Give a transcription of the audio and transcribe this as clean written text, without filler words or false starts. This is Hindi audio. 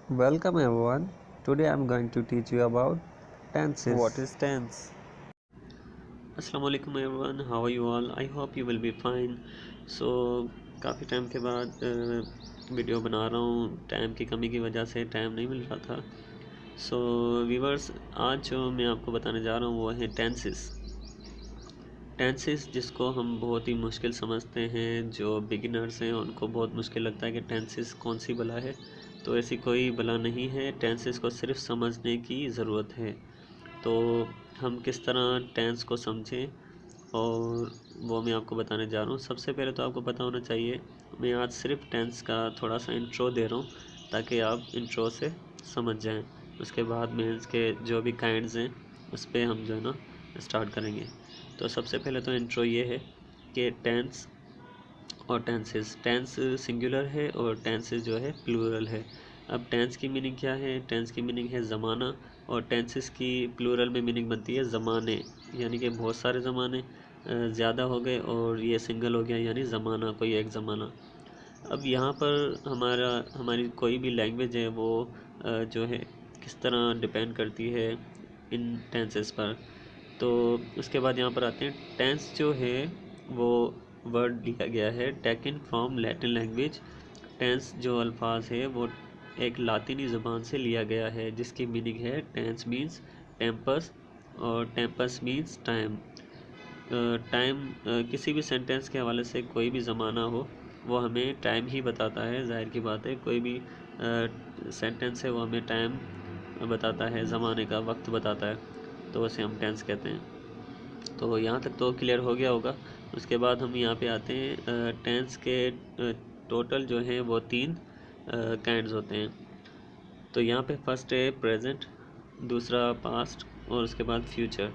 Welcome everyone. Today I'm going to teach you about tenses. What is tense? अस्सलामुअलैकुम everyone, how are you all? I hope you will be fine. So काफ़ी टाइम के बाद वीडियो बना रहा हूँ। टाइम की कमी की वजह से टाइम नहीं मिल रहा था। सो व्यूवर्स, आज जो मैं आपको बताने जा रहा हूँ वो है टेंसेस। टेंसेस जिसको हम बहुत ही मुश्किल समझते हैं, जो बिगिनर्स हैं उनको बहुत मुश्किल लगता है कि टेंसेस कौन सी बला है। तो ऐसी कोई बला नहीं है, टेंसेस को सिर्फ समझने की ज़रूरत है। तो हम किस तरह टेंस को समझें और वो मैं आपको बताने जा रहा हूँ। सबसे पहले तो आपको पता होना चाहिए, मैं आज सिर्फ टेंस का थोड़ा सा इंट्रो दे रहा हूँ ताकि आप इंट्रो से समझ जाएं। उसके बाद में इसके जो भी काइंड्स हैं उस पर हम जो है ना स्टार्ट करेंगे। तो सबसे पहले तो इंट्रो ये है कि टेंस और टेंसेस, टेंस सिंगुलर है और टेंसेस जो है प्लूरल है। अब टेंस की मीनिंग क्या है? टेंस की मीनिंग है ज़माना, और टेंसेस की प्लूरल में मीनिंग बनती है ज़माने, यानी कि बहुत सारे ज़माने ज़्यादा हो गए, और ये सिंगल हो गया यानी ज़माना, कोई एक ज़माना। अब यहाँ पर हमारी कोई भी लैंग्वेज है वो जो है किस तरह डिपेंड करती है इन टेंसेस पर। तो उसके बाद यहाँ पर आते हैं, टेंस जो है वो वर्ड लिया गया है taken from Latin language. Tense जो अल्फाज है वो एक लातिनी ज़बान से लिया गया है, जिसकी मीनिंग है टेंस मीन्स टेम्पस, और टेम्पस मीन्स टाइम। टाइम किसी भी सेंटेंस के हवाले से कोई भी ज़माना हो वो हमें टाइम ही बताता है। ज़ाहिर की बात है, कोई भी सेंटेंस है वो हमें टाइम बताता है, ज़माने का वक्त बताता है, तो उसे हम टेंस कहते हैं। तो यहाँ तक तो क्लियर हो गया होगा। उसके बाद हम यहाँ पे आते हैं, टेंस के टोटल जो हैं वो 3 काइंड्स होते हैं। तो यहाँ पे फर्स्ट है प्रेजेंट, दूसरा पास्ट, और उसके बाद फ्यूचर।